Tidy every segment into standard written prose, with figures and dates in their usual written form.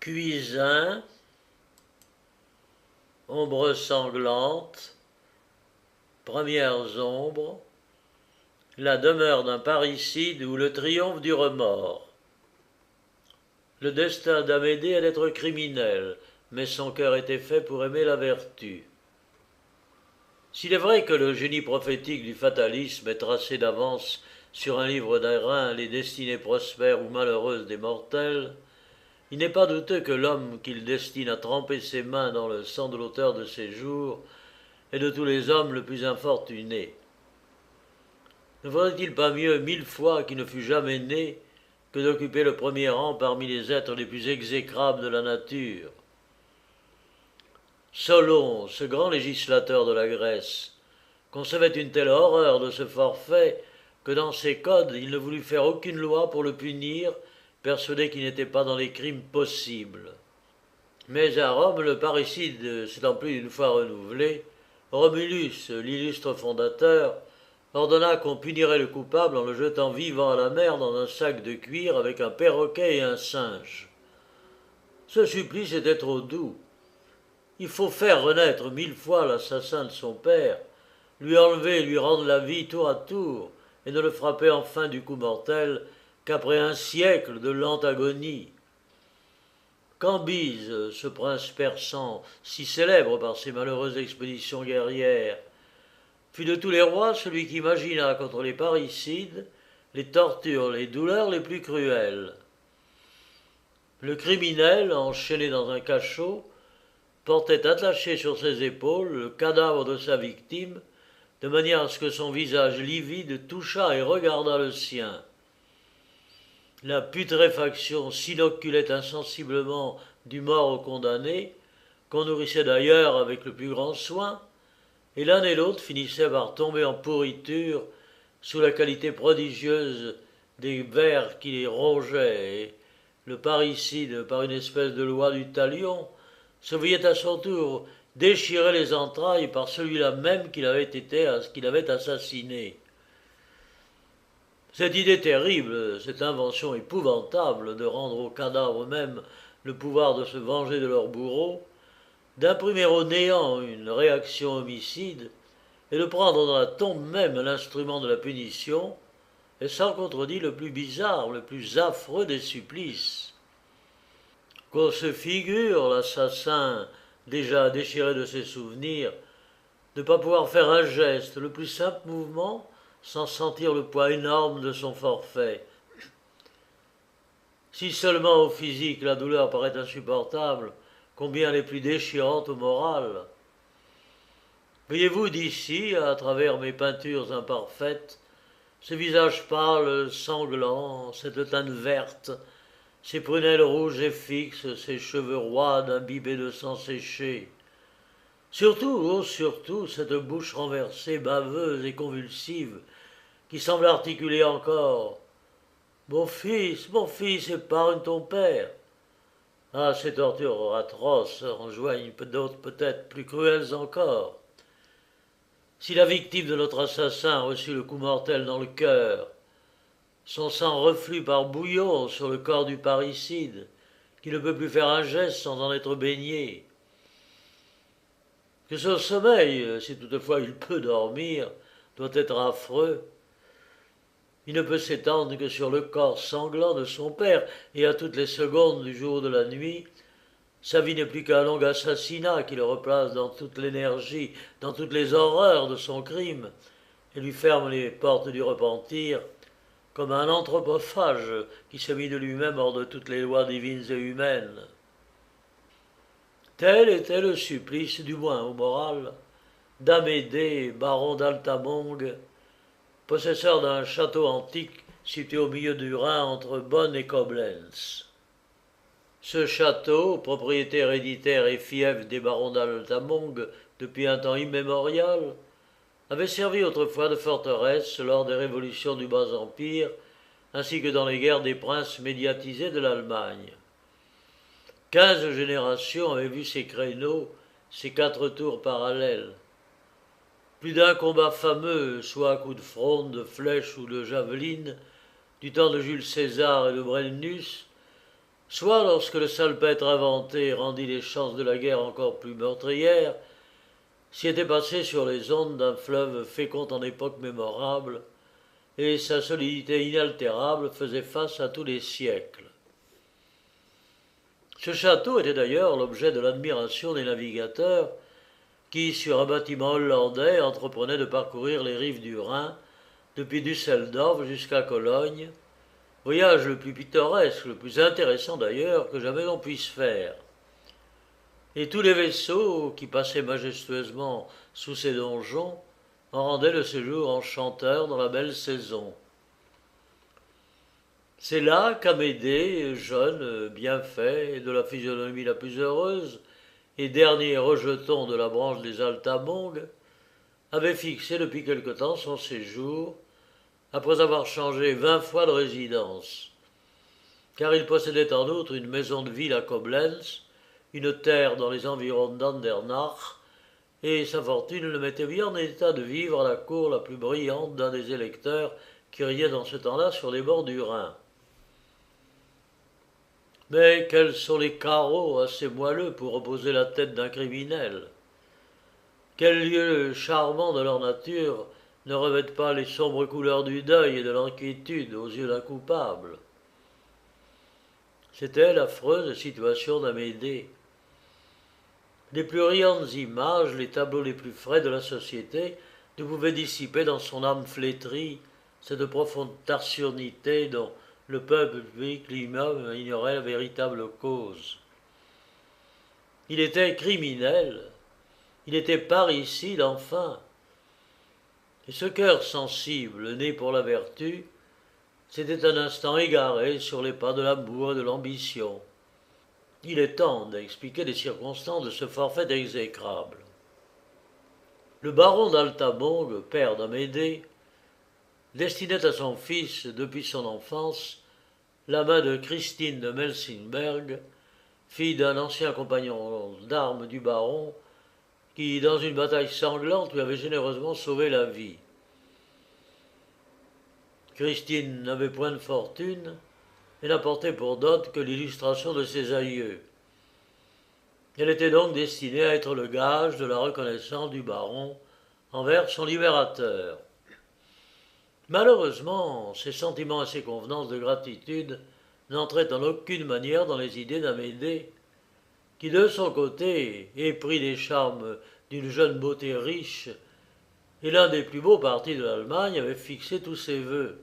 Cuisin, Ombre sanglante, Premières ombres, La demeure d'un parricide ou le triomphe du remords. Le destin d'Amédée est d'être criminel, mais son cœur était fait pour aimer la vertu. S'il est vrai que le génie prophétique du fatalisme est tracé d'avance sur un livre d'airain les destinées prospères ou malheureuses des mortels, il n'est pas douteux que l'homme qu'il destine à tremper ses mains dans le sang de l'auteur de ses jours est de tous les hommes le plus infortuné. Ne vaudrait-il pas mieux 1000 fois qu'il ne fût jamais né que d'occuper le premier rang parmi les êtres les plus exécrables de la nature? Solon, ce grand législateur de la Grèce, concevait une telle horreur de ce forfait que dans ses codes il ne voulut faire aucune loi pour le punir, persuadé qu'il n'était pas dans les crimes possibles. Mais à Rome, le parricide s'étant plus d'une fois renouvelé, Romulus, l'illustre fondateur, ordonna qu'on punirait le coupable en le jetant vivant à la mer dans un sac de cuir avec un perroquet et un singe. Ce supplice était trop doux. Il faut faire renaître 1000 fois l'assassin de son père, lui enlever et lui rendre la vie tour à tour, et ne le frapper enfin du coup mortel qu'après un siècle de lente agonie. Cambyse, ce prince persan, si célèbre par ses malheureuses expéditions guerrières, fut de tous les rois celui qui imagina contre les parricides les tortures, les douleurs les plus cruelles. Le criminel, enchaîné dans un cachot, portait attaché sur ses épaules le cadavre de sa victime, de manière à ce que son visage livide touchât et regardât le sien. La putréfaction s'inoculait insensiblement du mort au condamné, qu'on nourrissait d'ailleurs avec le plus grand soin, et l'un et l'autre finissaient par tomber en pourriture sous la qualité prodigieuse des vers qui les rongeaient, et le parricide, par une espèce de loi du talion, se voyait à son tour déchirer les entrailles par celui-là même qu'il avait assassiné. Cette idée terrible, cette invention épouvantable de rendre aux cadavres même le pouvoir de se venger de leur bourreau, d'imprimer au néant une réaction homicide, et de prendre dans la tombe même l'instrument de la punition, est sans contredit le plus bizarre, le plus affreux des supplices. Qu'on se figure l'assassin, déjà déchiré de ses souvenirs, ne pas pouvoir faire un geste, le plus simple mouvement, sans sentir le poids énorme de son forfait. Si seulement au physique la douleur paraît insupportable, combien elle est plus déchirante au moral. Voyez-vous d'ici, à travers mes peintures imparfaites, ce visage pâle, sanglant, cette teinte verte, ces prunelles rouges et fixes, ces cheveux roides imbibés de sang séché. Surtout, oh surtout, cette bouche renversée, baveuse et convulsive, qui semble articuler encore « mon fils, épargne ton père !» Ah, ces tortures atroces en joignent d'autres peut-être plus cruelles encore. Si la victime de notre assassin a reçu le coup mortel dans le cœur, son sang reflue par bouillon sur le corps du parricide, qui ne peut plus faire un geste sans en être baigné. Que son sommeil, si toutefois il peut dormir, doit être affreux. Il ne peut s'étendre que sur le corps sanglant de son père, et à toutes les secondes du jour ou de la nuit, sa vie n'est plus qu'un long assassinat qui le replace dans toute l'énergie, dans toutes les horreurs de son crime, et lui ferme les portes du repentir, comme un anthropophage qui s'est mis de lui-même hors de toutes les lois divines et humaines. Tel était le supplice, du moins au moral, d'Amédée, baron d'Altamont, possesseur d'un château antique situé au milieu du Rhin entre Bonn et Koblenz. Ce château, propriété héréditaire et fief des barons d'Altamont depuis un temps immémorial, avait servi autrefois de forteresse lors des révolutions du Bas-Empire, ainsi que dans les guerres des princes médiatisés de l'Allemagne. 15 générations avaient vu ces créneaux, ces 4 tours parallèles. Plus d'un combat fameux, soit à coups de fronde, de flèches ou de javelines, du temps de Jules César et de Brennus, soit lorsque le salpêtre inventé rendit les chances de la guerre encore plus meurtrières, s'y était passé sur les ondes d'un fleuve fécond en époque mémorable, et sa solidité inaltérable faisait face à tous les siècles. Ce château était d'ailleurs l'objet de l'admiration des navigateurs qui, sur un bâtiment hollandais, entreprenaient de parcourir les rives du Rhin, depuis Düsseldorf jusqu'à Cologne, voyage le plus pittoresque, le plus intéressant d'ailleurs que jamais l'on puisse faire. Et tous les vaisseaux qui passaient majestueusement sous ces donjons en rendaient le séjour enchanteur dans la belle saison. C'est là qu'Amédée, jeune, bien fait, et de la physionomie la plus heureuse, et dernier rejeton de la branche des Altamong, avait fixé depuis quelque temps son séjour, après avoir changé 20 fois de résidence. Car il possédait en outre une maison de ville à Koblenz, une terre dans les environs d'Andernach, et sa fortune le mettait bien en état de vivre à la cour la plus brillante d'un des électeurs qui riait dans ce temps-là sur les bords du Rhin. Mais quels sont les carreaux assez moelleux pour reposer la tête d'un criminel? Quels lieux charmants de leur nature ne revêtent pas les sombres couleurs du deuil et de l'inquiétude aux yeux d'un coupable? C'était l'affreuse situation d'Amédée. Les plus riantes images, les tableaux les plus frais de la société ne pouvaient dissiper dans son âme flétrie cette profonde tarsurnité dont le peuple lui-même ignorait la véritable cause. Il était criminel, il était parricide enfin. Et ce cœur sensible, né pour la vertu, s'était un instant égaré sur les pas de l'amour et de l'ambition. Il est temps d'expliquer les circonstances de ce forfait exécrable. Le baron d'Altamont, père d'Amédée, destinait à son fils, depuis son enfance, la main de Christine de Melsingberg, fille d'un ancien compagnon d'armes du baron, qui, dans une bataille sanglante, lui avait généreusement sauvé la vie. Christine n'avait point de fortune et n'apportait pour dot que l'illustration de ses aïeux. Elle était donc destinée à être le gage de la reconnaissance du baron envers son libérateur. Malheureusement, ses sentiments et ses convenances de gratitude n'entraient en aucune manière dans les idées d'Amédée, qui de son côté, épris des charmes d'une jeune beauté riche et l'un des plus beaux partis de l'Allemagne, avait fixé tous ses vœux.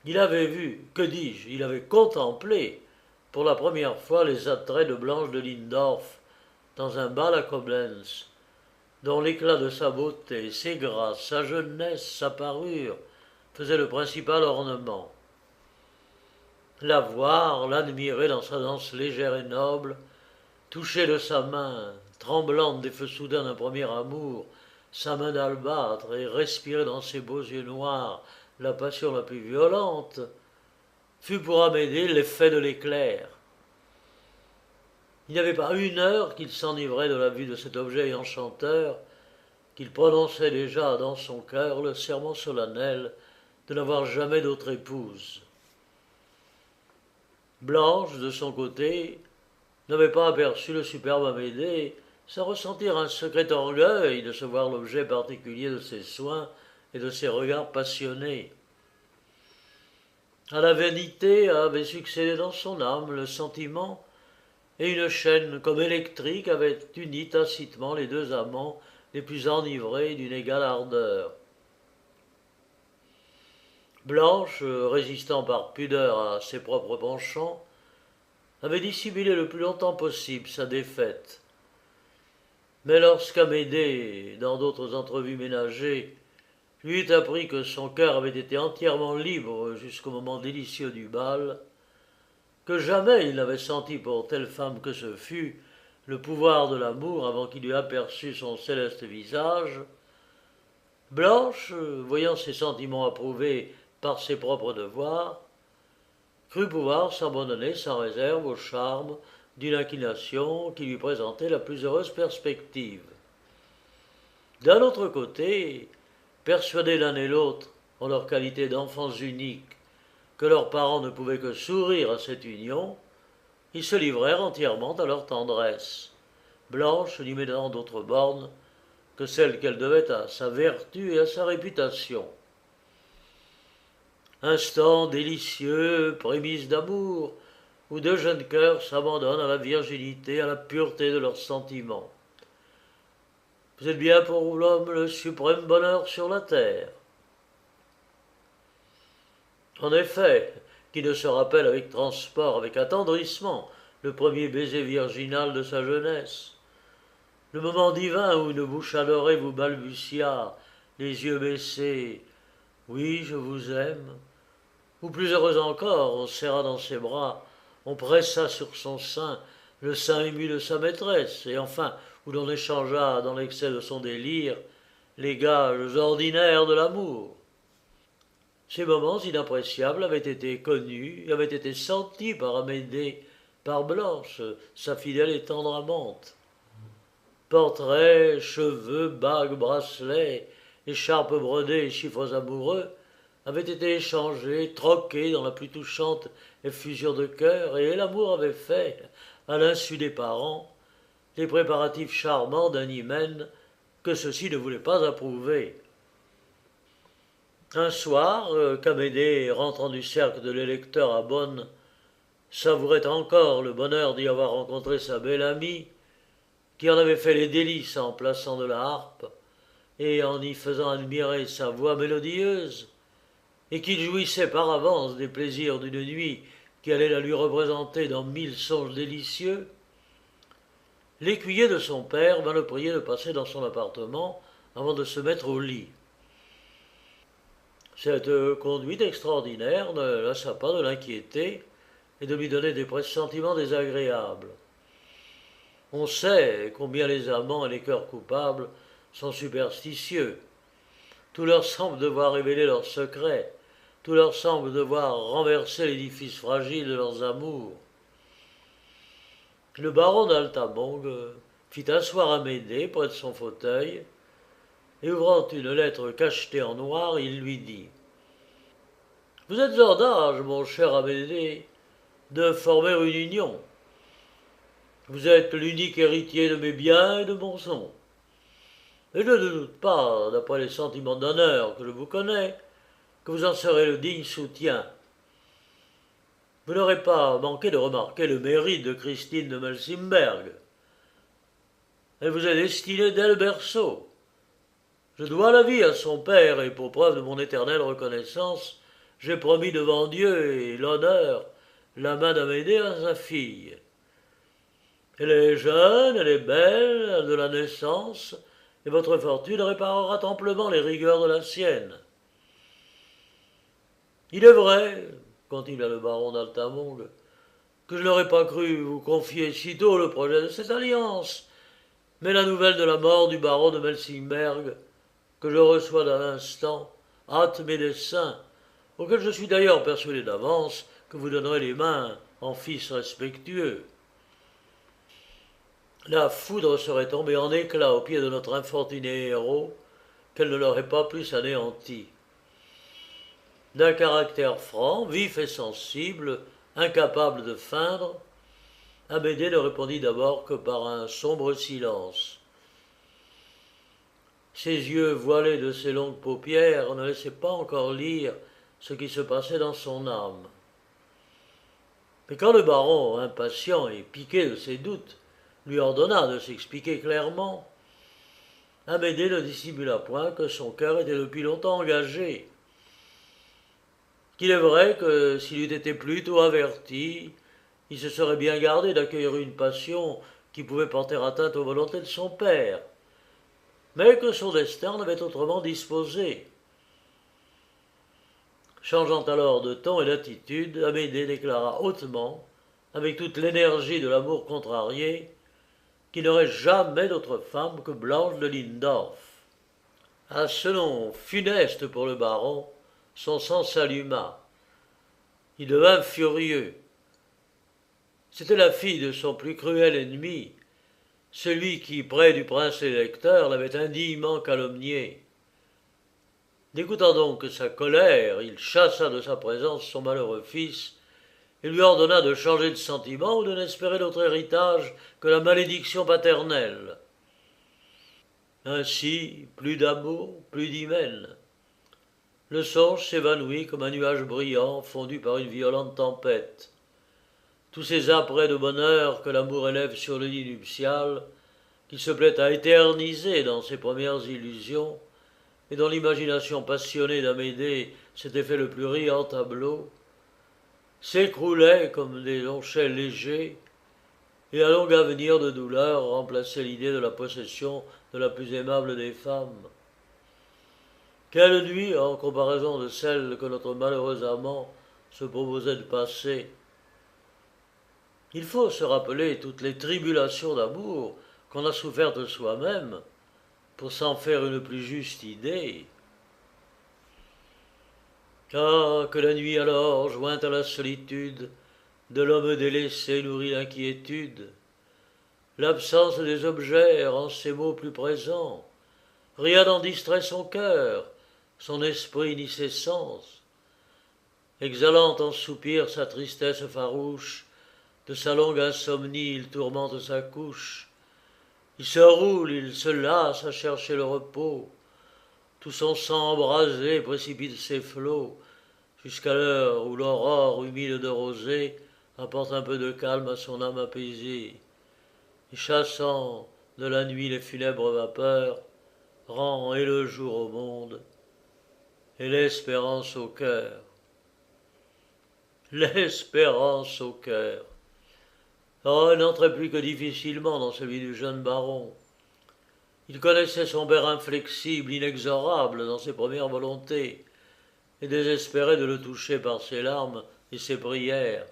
Il avait vu, que dis-je, il avait contemplé pour la première fois les attraits de Blanche de Lindorf dans un bal à Koblenz, dont l'éclat de sa beauté, ses grâces, sa jeunesse, sa parure faisaient le principal ornement. La voir, l'admirer dans sa danse légère et noble, toucher de sa main, tremblante des feux soudains d'un premier amour, sa main d'albâtre et respirer dans ses beaux yeux noirs la passion la plus violente, fut pour Amédée l'effet de l'éclair. Il n'y avait pas une heure qu'il s'enivrait de la vue de cet objet enchanteur, qu'il prononçait déjà dans son cœur le serment solennel de n'avoir jamais d'autre épouse. Blanche, de son côté, n'avait pas aperçu le superbe Amédée sans ressentir un secret orgueil de se voir l'objet particulier de ses soins et de ses regards passionnés. À la vanité avait succédé dans son âme le sentiment, et une chaîne comme électrique avait uni tacitement les deux amants les plus enivrés d'une égale ardeur. Blanche, résistant par pudeur à ses propres penchants, avait dissimulé le plus longtemps possible sa défaite. Mais lorsqu'Amédée, dans d'autres entrevues ménagées, lui eut appris que son cœur avait été entièrement libre jusqu'au moment délicieux du bal, que jamais il n'avait senti pour telle femme que ce fût le pouvoir de l'amour avant qu'il eût aperçu son céleste visage, Blanche, voyant ses sentiments approuvés par ses propres devoirs, crut pouvoir s'abandonner sans réserve au charme d'une inclination qui lui présentait la plus heureuse perspective. D'un autre côté, persuadés l'un et l'autre, en leur qualité d'enfants uniques, que leurs parents ne pouvaient que sourire à cette union, ils se livrèrent entièrement à leur tendresse. Blanche n'y mettant d'autre borne que celle qu'elle devait à sa vertu et à sa réputation. Instant délicieux, prémisse d'amour, où deux jeunes cœurs s'abandonnent à la virginité, à la pureté de leurs sentiments. Vous êtes bien pour l'homme le suprême bonheur sur la terre. En effet, qui ne se rappelle avec transport, avec attendrissement, le premier baiser virginal de sa jeunesse, le moment divin où une bouche adorée vous balbutia, les yeux baissés, oui, je vous aime, ou plus heureuse encore, on serra dans ses bras, on pressa sur son sein le sein ému de sa maîtresse, et enfin, où l'on échangea, dans l'excès de son délire, les gages ordinaires de l'amour. Ces moments inappréciables avaient été connus, avaient été sentis par Amédée, par Blanche, sa fidèle et tendre amante. Portraits, cheveux, bagues, bracelets, écharpes brodées et chiffres amoureux avaient été échangés, troqués dans la plus touchante effusion de cœur, et l'amour avait fait, à l'insu des parents, les préparatifs charmants d'un hymen que ceux-ci ne voulaient pas approuver. Un soir, qu'Amédée, rentrant du cercle de l'électeur à Bonn, savourait encore le bonheur d'y avoir rencontré sa belle amie, qui en avait fait les délices en plaçant de la harpe et en y faisant admirer sa voix mélodieuse, et qu'il jouissait par avance des plaisirs d'une nuit qui allait la lui représenter dans 1000 songes délicieux, l'écuyer de son père vint le prier de passer dans son appartement avant de se mettre au lit. Cette conduite extraordinaire ne laissa pas de l'inquiéter et de lui donner des pressentiments désagréables. On sait combien les amants et les cœurs coupables sont superstitieux. Tout leur semble devoir révéler leurs secrets, tout leur semble devoir renverser l'édifice fragile de leurs amours. Le baron d'Altamont fit asseoir Amédée près de son fauteuil, et ouvrant une lettre cachetée en noir, il lui dit « Vous êtes hors d'âge, mon cher Amédée, de former une union. Vous êtes l'unique héritier de mes biens et de mon son. Et je ne doute pas, d'après les sentiments d'honneur que je vous connais, que vous en serez le digne soutien. Vous n'aurez pas manqué de remarquer le mérite de Christine de Melsimberg. Elle vous est destinée dès le berceau. Je dois la vie à son père, et pour preuve de mon éternelle reconnaissance, j'ai promis devant Dieu et l'honneur la main d'Amédée à sa fille. Elle est jeune, elle est belle, elle a de la naissance, et votre fortune réparera amplement les rigueurs de la sienne. Il est vrai, continua le baron d'Altamont, que je n'aurais pas cru vous confier sitôt le projet de cette alliance, mais la nouvelle de la mort du baron de Melsimberg, que je reçois d'un instant, hâte mes desseins, auxquels je suis d'ailleurs persuadé d'avance que vous donnerez les mains en fils respectueux. La foudre serait tombée en éclats aux pieds de notre infortuné héros, qu'elle ne l'aurait pas plus anéanti. D'un caractère franc, vif et sensible, incapable de feindre, Amédée ne répondit d'abord que par un sombre silence. Ses yeux voilés de ses longues paupières ne laissaient pas encore lire ce qui se passait dans son âme. Mais quand le baron, impatient et piqué de ses doutes, lui ordonna de s'expliquer clairement, Amédée ne dissimula point que son cœur était depuis longtemps engagé. Qu'il est vrai que s'il eût été plus tôt averti, il se serait bien gardé d'accueillir une passion qui pouvait porter atteinte aux volontés de son père, mais que son destin l'avait autrement disposé. Changeant alors de ton et d'attitude, Amédée déclara hautement, avec toute l'énergie de l'amour contrarié, qu'il n'aurait jamais d'autre femme que Blanche de Lindorf. À ce nom funeste pour le baron, son sang s'alluma. Il devint furieux. C'était la fille de son plus cruel ennemi, celui qui, près du prince électeur, l'avait indignement calomnié. N'écoutant donc que sa colère, il chassa de sa présence son malheureux fils et lui ordonna de changer de sentiment ou de n'espérer d'autre héritage que la malédiction paternelle. Ainsi, plus d'amour, plus d'hymen. Le songe s'évanouit comme un nuage brillant fondu par une violente tempête. Tous ces apprêts de bonheur que l'amour élève sur le lit nuptial, qu'il se plaît à éterniser dans ses premières illusions, et dont l'imagination passionnée d'Amédée s'était fait le plus riant tableau, s'écroulaient comme des jonchets légers, et un long avenir de douleur remplaçait l'idée de la possession de la plus aimable des femmes. Quelle nuit en comparaison de celle que notre malheureux amant se proposait de passer. Il faut se rappeler toutes les tribulations d'amour qu'on a souffertes soi-même pour s'en faire une plus juste idée. Ah, que la nuit alors, jointe à la solitude, de l'homme délaissé nourrit l'inquiétude. L'absence des objets rend ses mots plus présents. Rien n'en distrait son cœur, son esprit ni ses sens. Exhalant en soupirs sa tristesse farouche, de sa longue insomnie il tourmente sa couche. Il se roule, il se lasse à chercher le repos. Tout son sang embrasé précipite ses flots, jusqu'à l'heure où l'aurore humide de rosée apporte un peu de calme à son âme apaisée, et chassant de la nuit les funèbres vapeurs, rend et le jour au monde, et l'espérance au cœur. L'espérance au cœur. Oh, elle n'entrait plus que difficilement dans celui du jeune baron. Il connaissait son père inflexible, inexorable dans ses premières volontés, et désespérait de le toucher par ses larmes et ses prières.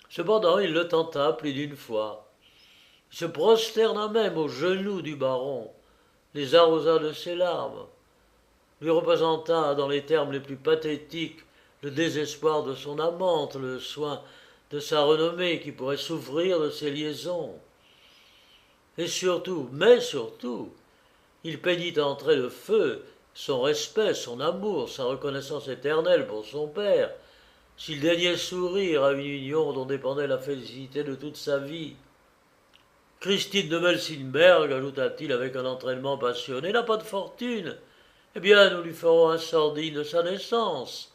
Cependant, il le tenta plus d'une fois. Il se prosterna même aux genoux du baron, les arrosa de ses larmes, lui représenta dans les termes les plus pathétiques le désespoir de son amante, le soin de sa renommée qui pourrait souffrir de ses liaisons. Et surtout, mais surtout, il peignit en traits de feu son respect, son amour, sa reconnaissance éternelle pour son père, s'il daignait sourire à une union dont dépendait la félicité de toute sa vie. Christine de Melsenberg, ajouta-t-il avec un entraînement passionné, n'a pas de fortune. Eh bien, nous lui ferons un sordide de sa naissance.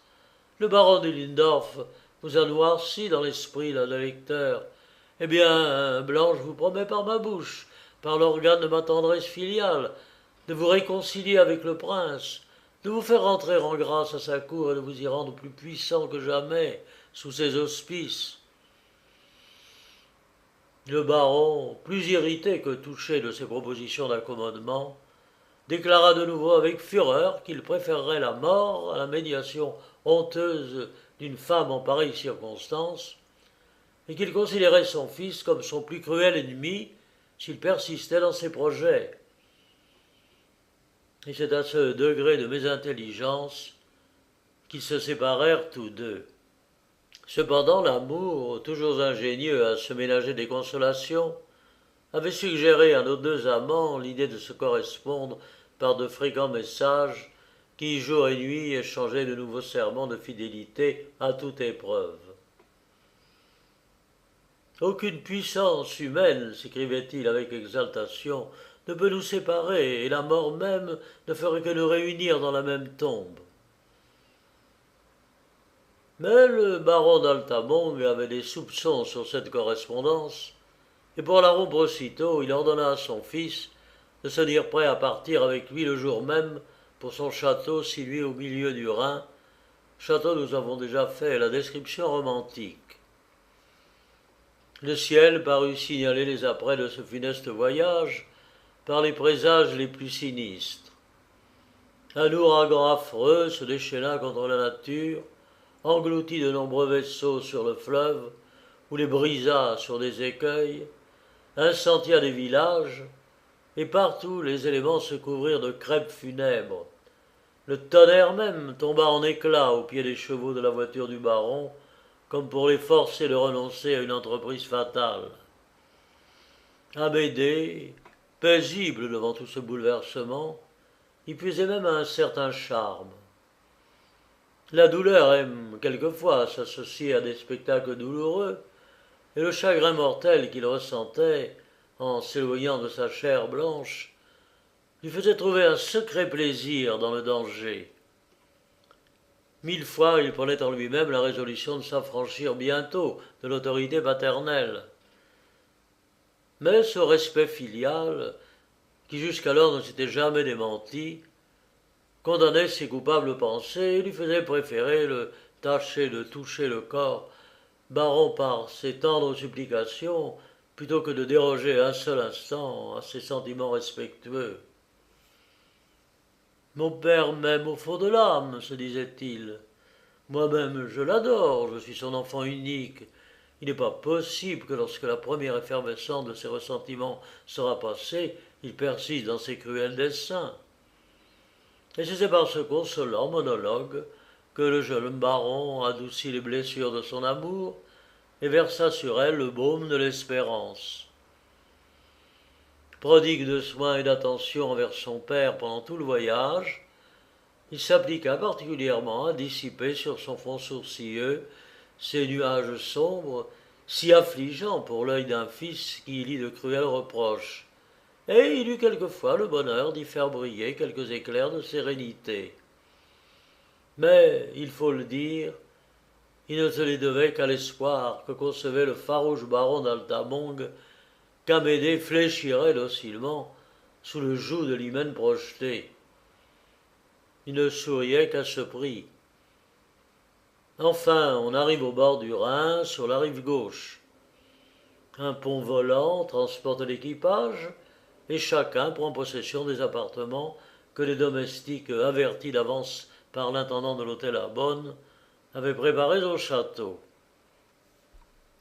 Le baron de Lindorf vous a noirci dans l'esprit d'un lecteur. Eh bien, Blanche vous promet par ma bouche, par l'organe de ma tendresse filiale, de vous réconcilier avec le prince, de vous faire rentrer en grâce à sa cour et de vous y rendre plus puissant que jamais sous ses auspices. Le baron, plus irrité que touché de ces propositions d'accommodement, déclara de nouveau avec fureur qu'il préférerait la mort à la médiation honteuse d'une femme en pareille circonstance, et qu'il considérait son fils comme son plus cruel ennemi s'il persistait dans ses projets. Et c'est à ce degré de mésintelligence qu'ils se séparèrent tous deux. Cependant, l'amour, toujours ingénieux à se ménager des consolations, avait suggéré à nos deux amants l'idée de se correspondre par de fréquents messages qui, jour et nuit, échangeaient de nouveaux serments de fidélité à toute épreuve. Aucune puissance humaine, s'écrivait-il avec exaltation, ne peut nous séparer, et la mort même ne ferait que nous réunir dans la même tombe. Mais le baron d'Altamont avait des soupçons sur cette correspondance, et pour la rompre aussitôt, il ordonna à son fils de se dire prêt à partir avec lui le jour même pour son château situé au milieu du Rhin, château nous avons déjà fait la description romantique. Le ciel parut signaler les apprêts de ce funeste voyage par les présages les plus sinistres. Un ouragan affreux se déchaîna contre la nature, engloutit de nombreux vaisseaux sur le fleuve, ou les brisa sur des écueils, incendia des villages, et partout les éléments se couvrirent de crêpes funèbres. Le tonnerre même tomba en éclats aux pieds des chevaux de la voiture du baron, comme pour les forcer de renoncer à une entreprise fatale. Amédée, paisible devant tout ce bouleversement, y puisait même un certain charme. La douleur aime quelquefois s'associer à des spectacles douloureux, et le chagrin mortel qu'il ressentait en s'éloignant de sa chair blanche lui faisait trouver un secret plaisir dans le danger. 1000 fois il prenait en lui-même la résolution de s'affranchir bientôt de l'autorité paternelle. Mais ce respect filial, qui jusqu'alors ne s'était jamais démenti, condamnait ses coupables pensées et lui faisait préférer le tâcher de toucher le corps Baron par ses tendres supplications plutôt que de déroger un seul instant à ses sentiments respectueux. Mon père m'aime au fond de l'âme, se disait-il. Moi-même, je l'adore, je suis son enfant unique. Il n'est pas possible que lorsque la première effervescence de ses ressentiments sera passée, il persiste dans ses cruels desseins. Et c'est par ce consolant monologue que le jeune baron adoucit les blessures de son amour et versa sur elle le baume de l'espérance. Prodigue de soins et d'attention envers son père pendant tout le voyage, il s'appliqua particulièrement à dissiper sur son front sourcilleux ces nuages sombres, si affligeants pour l'œil d'un fils qui y lit de cruels reproches, et il eut quelquefois le bonheur d'y faire briller quelques éclairs de sérénité. Mais, il faut le dire, il ne se les devait qu'à l'espoir que concevait le farouche baron d'Altamont qu'Amédée fléchirait docilement sous le joug de l'hymen projeté. Il ne souriait qu'à ce prix. Enfin, on arrive au bord du Rhin, sur la rive gauche. Un pont volant transporte l'équipage, et chacun prend possession des appartements que les domestiques, avertis d'avance par l'intendant de l'hôtel à Bonn, avaient préparés au château.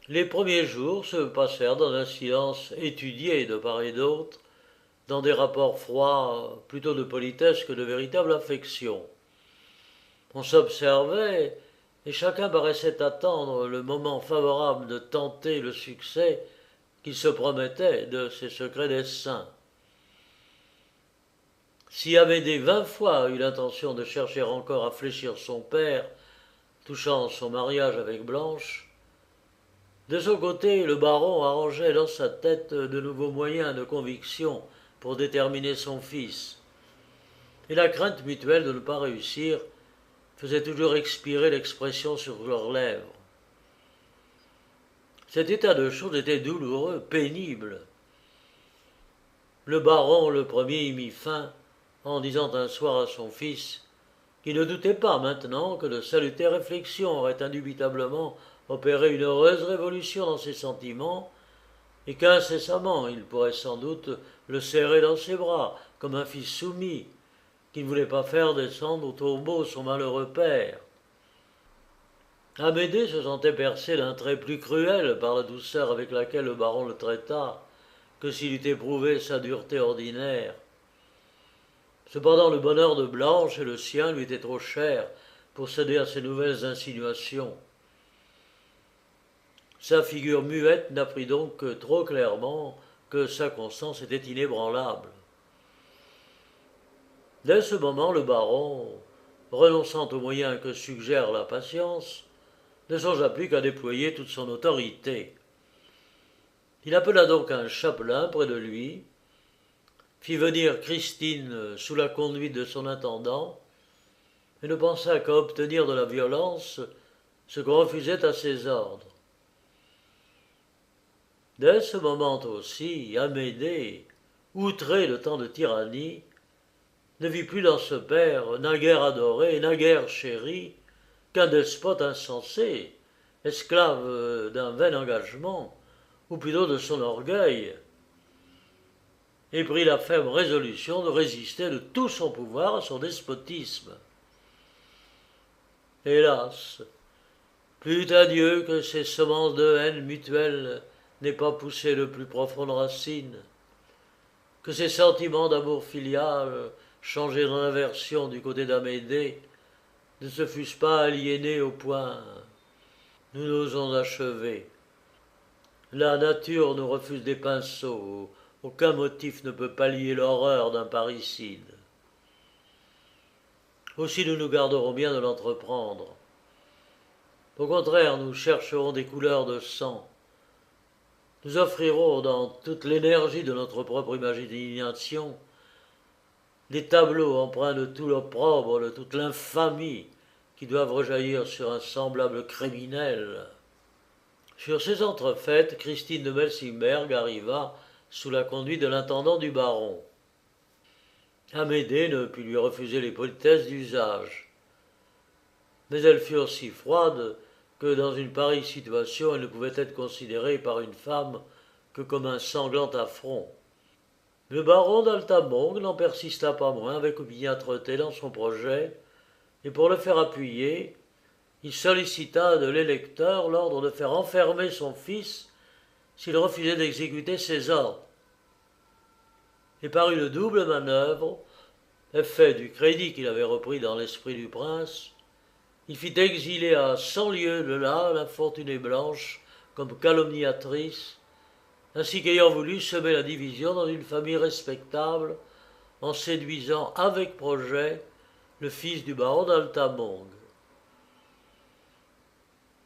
Les premiers jours se passèrent dans un silence étudié de part et d'autre, dans des rapports froids, plutôt de politesse que de véritable affection. On s'observait, et chacun paraissait attendre le moment favorable de tenter le succès qu'il se promettait de ses secrets desseins. Si Amédée 20 fois eut l'intention de chercher encore à fléchir son père, touchant son mariage avec Blanche, de son côté, le baron arrangeait dans sa tête de nouveaux moyens de conviction pour déterminer son fils, et la crainte mutuelle de ne pas réussir faisait toujours expirer l'expression sur leurs lèvres. Cet état de choses était douloureux, pénible. Le baron, le premier, y mit fin en disant un soir à son fils qu'il ne doutait pas maintenant que de salutaires réflexions auraient indubitablement opéré une heureuse révolution dans ses sentiments, et qu'incessamment il pourrait sans doute le serrer dans ses bras, comme un fils soumis, qui ne voulait pas faire descendre au tombeau son malheureux père. Amédée se sentait percé d'un trait plus cruel par la douceur avec laquelle le baron le traita, que s'il eût éprouvé sa dureté ordinaire. Cependant le bonheur de Blanche et le sien lui étaient trop chers pour céder à ces nouvelles insinuations. Sa figure muette n'apprit donc que trop clairement que sa conscience était inébranlable. Dès ce moment, le baron, renonçant aux moyens que suggère la patience, ne songea plus qu'à déployer toute son autorité. Il appela donc un chapelain près de lui, fit venir Christine sous la conduite de son intendant, et ne pensa qu'à obtenir de la violence ce qu'on refusait à ses ordres. Dès ce moment aussi, Amédée, outré de tant de tyrannie, ne vit plus dans ce père, naguère adoré, naguère chéri, qu'un despote insensé, esclave d'un vain engagement, ou plutôt de son orgueil, et prit la ferme résolution de résister de tout son pouvoir à son despotisme. Hélas, plût à Dieu que ces semences de haine mutuelle n'aient pas poussé de plus profondes racines, que ces sentiments d'amour filial, changés en aversion du côté d'Amédée, ne se fussent pas aliénés au point nous n'osons achever. La nature nous refuse des pinceaux, aucun motif ne peut pallier l'horreur d'un parricide. Aussi nous nous garderons bien de l'entreprendre. Au contraire, nous chercherons des couleurs de sang. Nous offrirons dans toute l'énergie de notre propre imagination des tableaux empreints de tout l'opprobre, de toute l'infamie qui doivent rejaillir sur un semblable criminel. Sur ces entrefaites, Christine de Melsimberg arriva sous la conduite de l'intendant du baron. Amédée ne put lui refuser les politesses d'usage. Mais elles furent si froides que dans une pareille situation elle ne pouvait être considérée par une femme que comme un sanglant affront. Le baron d'Altamont n'en persista pas moins avec opiniâtreté dans son projet, et pour le faire appuyer, il sollicita de l'électeur l'ordre de faire enfermer son fils s'il refusait d'exécuter ses ordres. Et par une double manœuvre, effet du crédit qu'il avait repris dans l'esprit du prince, il fit exiler à 100 lieues de là l'infortunée Blanche comme calomniatrice, ainsi qu'ayant voulu semer la division dans une famille respectable en séduisant avec projet le fils du baron d'Altamont.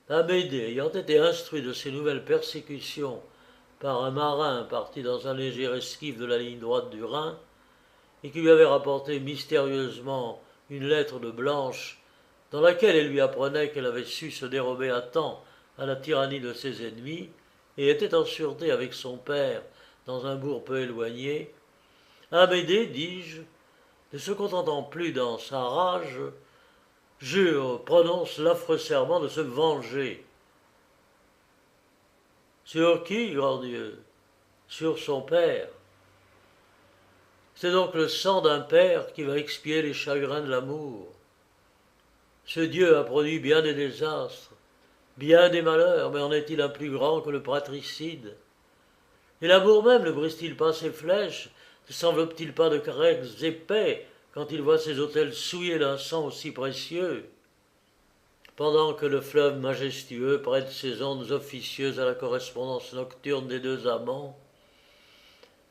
Amédée, ayant été instruit de ces nouvelles persécutions par un marin parti dans un léger esquif de la ligne droite du Rhin, et qui lui avait rapporté mystérieusement une lettre de Blanche dans laquelle elle lui apprenait qu'elle avait su se dérober à temps à la tyrannie de ses ennemis et était en sûreté avec son père dans un bourg peu éloigné, Amédée, dis-je, ne se contentant plus dans sa rage, prononce l'affreux serment de se venger. Sur qui, grand Dieu? Sur son père. C'est donc le sang d'un père qui va expier les chagrins de l'amour. Ce Dieu a produit bien des désastres, bien des malheurs, mais en est-il un plus grand que le fratricide? Et l'amour même ne brise-t-il pas ses flèches, ne s'enveloppe-t-il pas de caresses épais quand il voit ses autels souillés d'un sang aussi précieux? Pendant que le fleuve majestueux prête ses ondes officieuses à la correspondance nocturne des deux amants,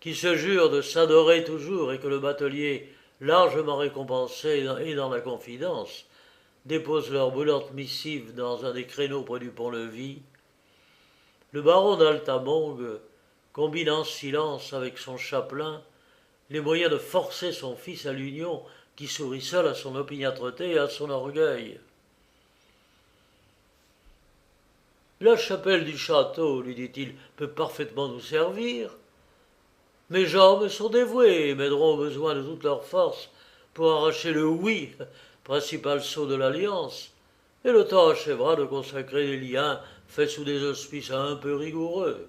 qui se jurent de s'adorer toujours et que le batelier, largement récompensé et dans la confidence, dépose leur brûlante missive dans un des créneaux près du pont-levis, le baron d'Altamont combine en silence avec son chapelain les moyens de forcer son fils à l'union qui sourit seul à son opiniâtreté et à son orgueil. La chapelle du château, lui dit-il, peut parfaitement nous servir. Mes gens me sont dévoués et m'aideront au besoin de toute leur force pour arracher le oui, principal sceau de l'alliance, et le temps achèvera de consacrer les liens faits sous des auspices un peu rigoureux.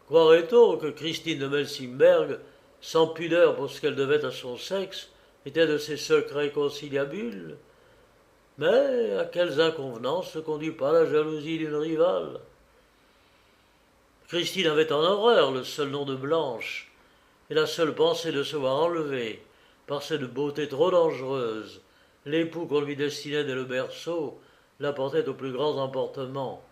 Croirait-on que Christine de Melsimberg, sans pudeur pour ce qu'elle devait à son sexe, était de ces secrets conciliabules? Mais à quelles inconvenances ne conduit pas la jalousie d'une rivale? Christine avait en horreur le seul nom de Blanche, et la seule pensée de se voir enlever, par cette beauté trop dangereuse, l'époux qu'on lui destinait dès le berceau, la portait aux plus grands emportements.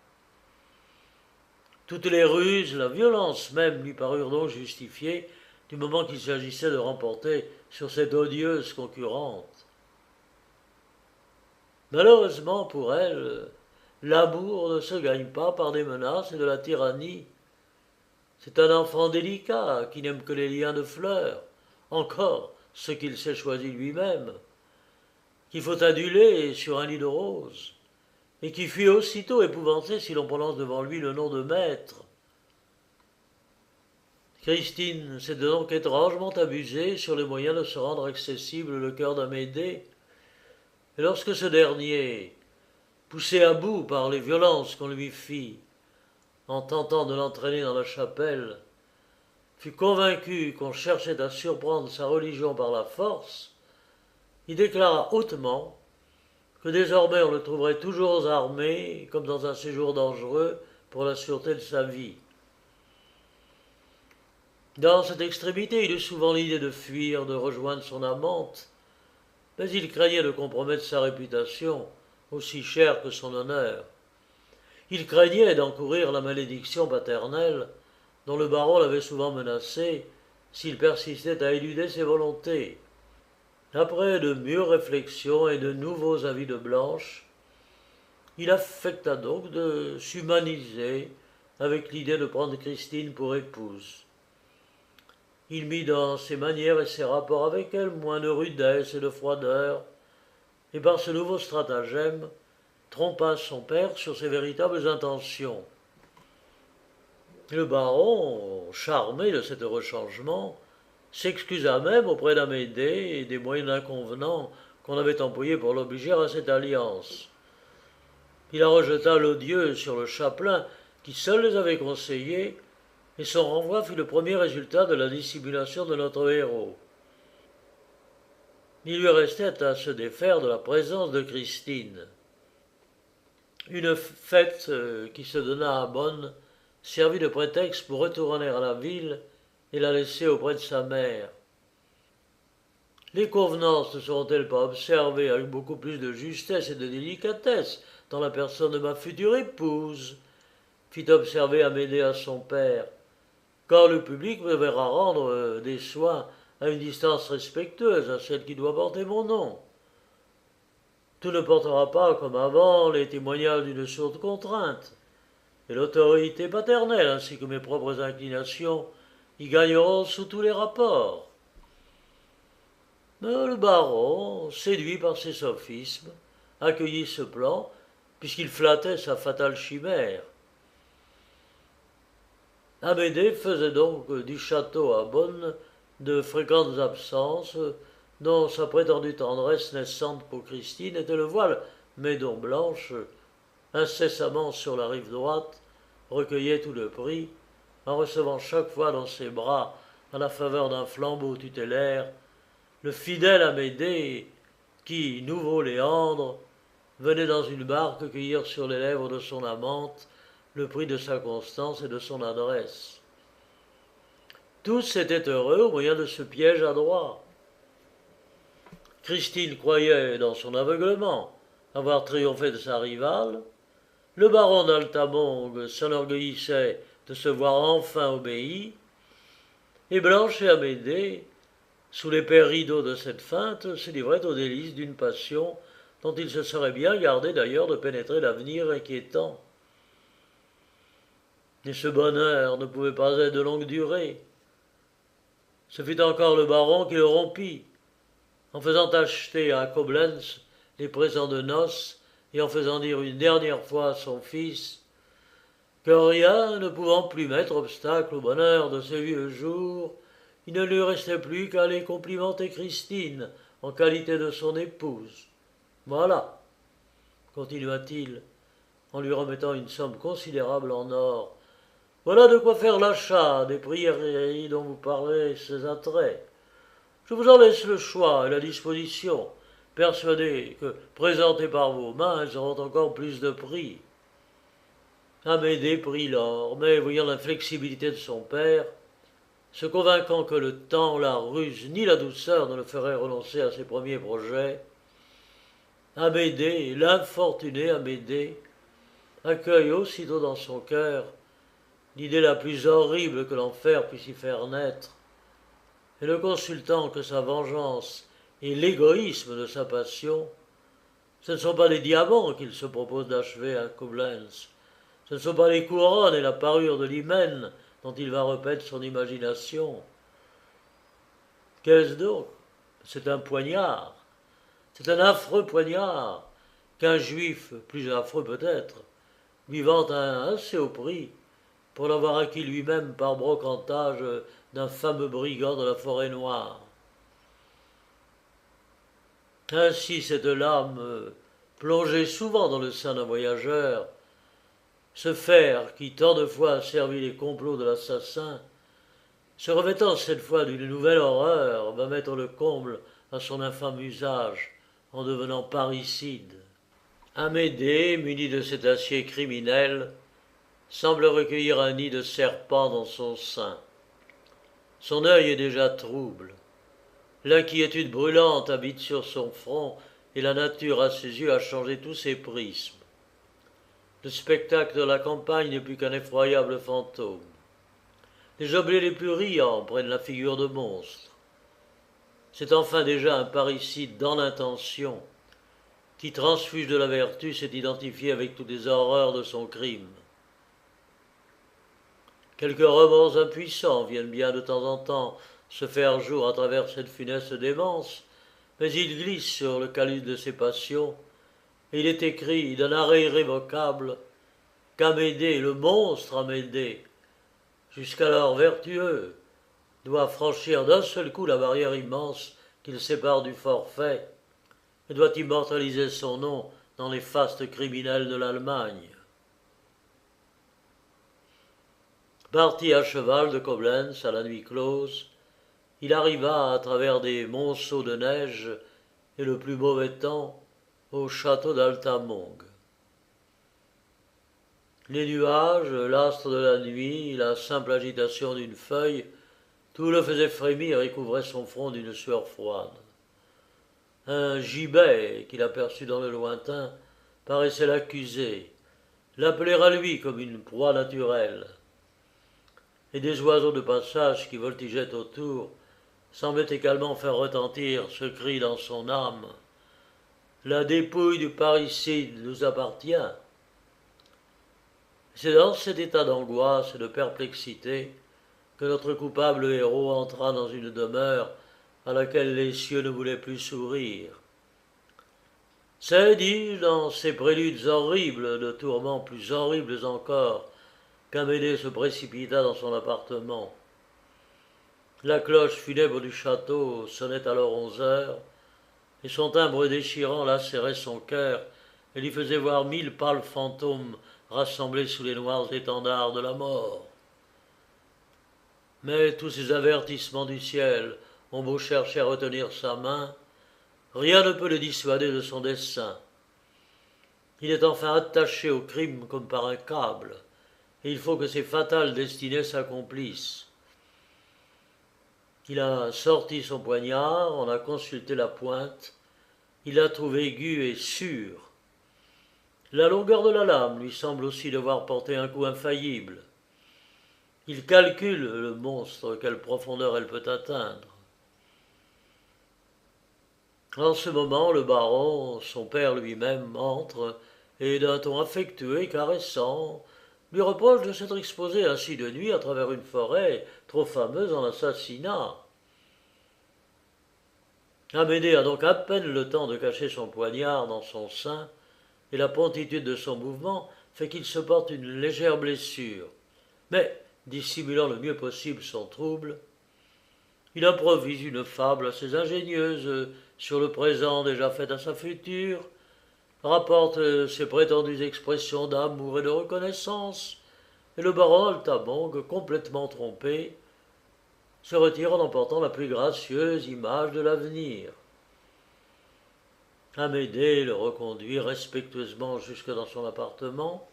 Toutes les ruses, la violence même lui parurent donc justifiées du moment qu'il s'agissait de remporter sur cette odieuse concurrente. Malheureusement pour elle, l'amour ne se gagne pas par des menaces et de la tyrannie. C'est un enfant délicat qui n'aime que les liens de fleurs, encore ce qu'il s'est choisi lui-même, qu'il faut aduler sur un lit de roses, et qui fuit aussitôt épouvanté si l'on prononce devant lui le nom de maître. Christine s'est donc étrangement abusée sur les moyens de se rendre accessible le cœur d'Amédée, et lorsque ce dernier, poussé à bout par les violences qu'on lui fit, en tentant de l'entraîner dans la chapelle, fut convaincu qu'on cherchait à surprendre sa religion par la force, il déclara hautement que désormais on le trouverait toujours armé, comme dans un séjour dangereux, pour la sûreté de sa vie. Dans cette extrémité, il eut souvent l'idée de fuir, de rejoindre son amante, mais il craignait de compromettre sa réputation, aussi chère que son honneur. Il craignait d'encourir la malédiction paternelle dont le baron l'avait souvent menacé s'il persistait à éluder ses volontés. Après de mûres réflexions et de nouveaux avis de Blanche, il affecta donc de s'humaniser avec l'idée de prendre Christine pour épouse. Il mit dans ses manières et ses rapports avec elle moins de rudesse et de froideur, et par ce nouveau stratagème trompa son père sur ses véritables intentions. Le baron, charmé de cet heureux changement, s'excusa même auprès d'Amédée et des moyens inconvenants qu'on avait employés pour l'obliger à cette alliance. Il la rejeta l'odieux sur le chapelain qui seul les avait conseillés, et son renvoi fut le premier résultat de la dissimulation de notre héros. Il lui restait à se défaire de la présence de Christine. Une fête qui se donna à Bonn servit de prétexte pour retourner à la ville et la laisser auprès de sa mère. Les convenances ne seront-elles pas observées avec beaucoup plus de justesse et de délicatesse dans la personne de ma future épouse, fit observer Amédée à son père, car le public me verra rendre des soins à une distance respectueuse à celle qui doit porter mon nom. Tout ne portera pas, comme avant, les témoignages d'une sourde contrainte, et l'autorité paternelle ainsi que mes propres inclinations y gagneront sous tous les rapports. Mais le baron, séduit par ses sophismes, accueillit ce plan, puisqu'il flattait sa fatale chimère. Amédée faisait donc du château à Bonn de fréquentes absences, dont sa prétendue tendresse naissante pour Christine était le voile, mais dont Blanche, incessamment sur la rive droite, recueillait tout le prix, en recevant chaque fois dans ses bras, à la faveur d'un flambeau tutélaire, le fidèle Amédée qui, nouveau Léandre, venait dans une barque cueillir sur les lèvres de son amante le prix de sa constance et de son adresse. Tous étaient heureux au moyen de ce piège adroit. Christine croyait, dans son aveuglement, avoir triomphé de sa rivale. Le baron d'Altamont s'enorgueillissait de se voir enfin obéi. Et Blanche et Amédée, sous l'épais rideau de cette feinte, se livraient aux délices d'une passion dont il se serait bien gardé d'ailleurs de pénétrer l'avenir inquiétant. Et ce bonheur ne pouvait pas être de longue durée. Ce fut encore le baron qui le rompit, en faisant acheter à Coblentz les présents de noces et en faisant dire une dernière fois à son fils que rien ne pouvant plus mettre obstacle au bonheur de ses vieux jours, il ne lui restait plus qu'à aller complimenter Christine en qualité de son épouse. Voilà, continua-t-il, en lui remettant une somme considérable en or. Voilà de quoi faire l'achat des prieries dont vous parlez ces attraits. Je vous en laisse le choix et la disposition, persuadé que, présentées par vos mains, elles auront encore plus de prix. Amédée prit l'or, mais voyant l'inflexibilité de son père, se convainquant que le temps, la ruse ni la douceur ne le feraient renoncer à ses premiers projets, Amédée, l'infortuné Amédée, accueille aussitôt dans son cœur l'idée la plus horrible que l'enfer puisse y faire naître, et ne consultant que sa vengeance et l'égoïsme de sa passion, ce ne sont pas les diamants qu'il se propose d'achever à Coblentz, ce ne sont pas les couronnes et la parure de l'hymen dont il va repaître son imagination. Qu'est-ce donc? C'est un poignard, c'est un affreux poignard qu'un juif, plus affreux peut-être, lui vend assez au prix pour l'avoir acquis lui-même par brocantage d'un fameux brigand de la forêt noire. Ainsi cette lame, plongée souvent dans le sein d'un voyageur, ce fer qui tant de fois a servi les complots de l'assassin, se revêtant cette fois d'une nouvelle horreur, va mettre le comble à son infâme usage en devenant parricide. Amédée, muni de cet acier criminel, semble recueillir un nid de serpents dans son sein. Son œil est déjà trouble. L'inquiétude brûlante habite sur son front et la nature à ses yeux a changé tous ses prismes. Le spectacle de la campagne n'est plus qu'un effroyable fantôme. Les objets les plus riants prennent la figure de monstres. C'est enfin déjà un parricide dans l'intention, qui transfuge de la vertu, s'est identifié avec toutes les horreurs de son crime. Quelques remords impuissants viennent bien de temps en temps se faire jour à travers cette funeste démence, mais ils glissent sur le calice de ses passions, et il est écrit d'un arrêt irrévocable qu'Amédée, le monstre Amédée, jusqu'alors vertueux, doit franchir d'un seul coup la barrière immense qui le sépare du forfait, et doit immortaliser son nom dans les fastes criminels de l'Allemagne. Parti à cheval de Coblentz à la nuit close, il arriva à travers des monceaux de neige et le plus mauvais temps au château d'Altamont. Les nuages, l'astre de la nuit, la simple agitation d'une feuille, tout le faisait frémir et couvrait son front d'une sueur froide. Un gibet qu'il aperçut dans le lointain paraissait l'accuser, l'appeler à lui comme une proie naturelle. Et des oiseaux de passage qui voltigeaient autour semblaient également faire retentir ce cri dans son âme. La dépouille du parricide nous appartient. C'est dans cet état d'angoisse et de perplexité que notre coupable héros entra dans une demeure à laquelle les cieux ne voulaient plus s'ouvrir. C'est, dis-je, dans ces préludes horribles, de tourments plus horribles encore, qu'Amédée se précipita dans son appartement. La cloche funèbre du château sonnait alors 11 heures, et son timbre déchirant lacérait son cœur et lui faisait voir 1000 pâles fantômes rassemblés sous les noirs étendards de la mort. Mais tous ces avertissements du ciel ont beau chercher à retenir sa main, rien ne peut le dissuader de son dessein. Il est enfin attaché au crime comme par un câble, et il faut que ses fatales destinées s'accomplissent. Il a sorti son poignard, en a consulté la pointe, il la trouve aiguë et sûre. La longueur de la lame lui semble aussi devoir porter un coup infaillible. Il calcule, le monstre, quelle profondeur elle peut atteindre. En ce moment, le baron, son père lui-même, entre et d'un ton affectueux et caressant, lui reproche de s'être exposé ainsi de nuit à travers une forêt trop fameuse en assassinat. Amédée a donc à peine le temps de cacher son poignard dans son sein, et la promptitude de son mouvement fait qu'il se porte une légère blessure. Mais, dissimulant le mieux possible son trouble, il improvise une fable assez ingénieuse sur le présent déjà fait à sa future, rapporte ses prétendues expressions d'amour et de reconnaissance, et le baron Altamont, complètement trompé, se retire en emportant la plus gracieuse image de l'avenir. Amédée le reconduit respectueusement jusque dans son appartement,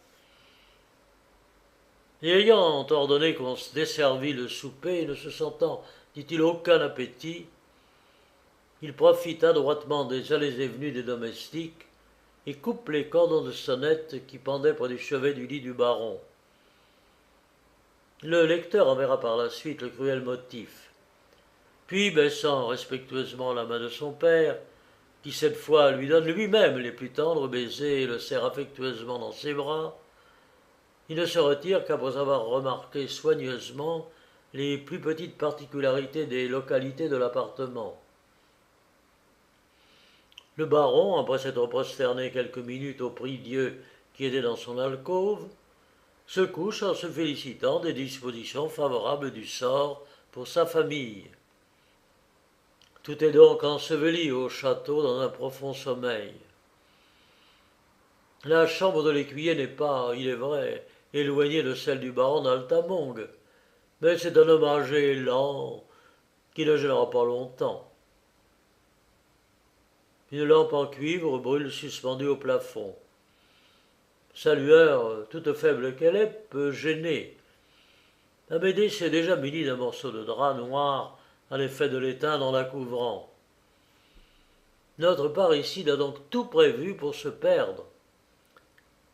et ayant ordonné qu'on se desservît le souper, ne se sentant, dit-il, aucun appétit, il profita droitement des allées et venues des domestiques et coupe les cordons de sonnette qui pendaient près du chevet du lit du baron. Le lecteur en verra par la suite le cruel motif. Puis, baissant respectueusement la main de son père, qui cette fois lui donne lui-même les plus tendres baisers et le serre affectueusement dans ses bras, il ne se retire qu'après avoir remarqué soigneusement les plus petites particularités des localités de l'appartement. Le baron, après s'être prosterné quelques minutes au prie-dieu qui était dans son alcôve, se couche en se félicitant des dispositions favorables du sort pour sa famille. Tout est donc enseveli au château dans un profond sommeil. La chambre de l'écuyer n'est pas, il est vrai, éloignée de celle du baron d'Altamont, mais c'est un homme âgé et lent qui ne gênera pas longtemps. Une lampe en cuivre brûle suspendue au plafond. Sa lueur, toute faible qu'elle est, peut gêner. Amédée s'est déjà muni d'un morceau de drap noir à l'effet de l'éteindre en la couvrant. Notre parricide a donc tout prévu pour se perdre,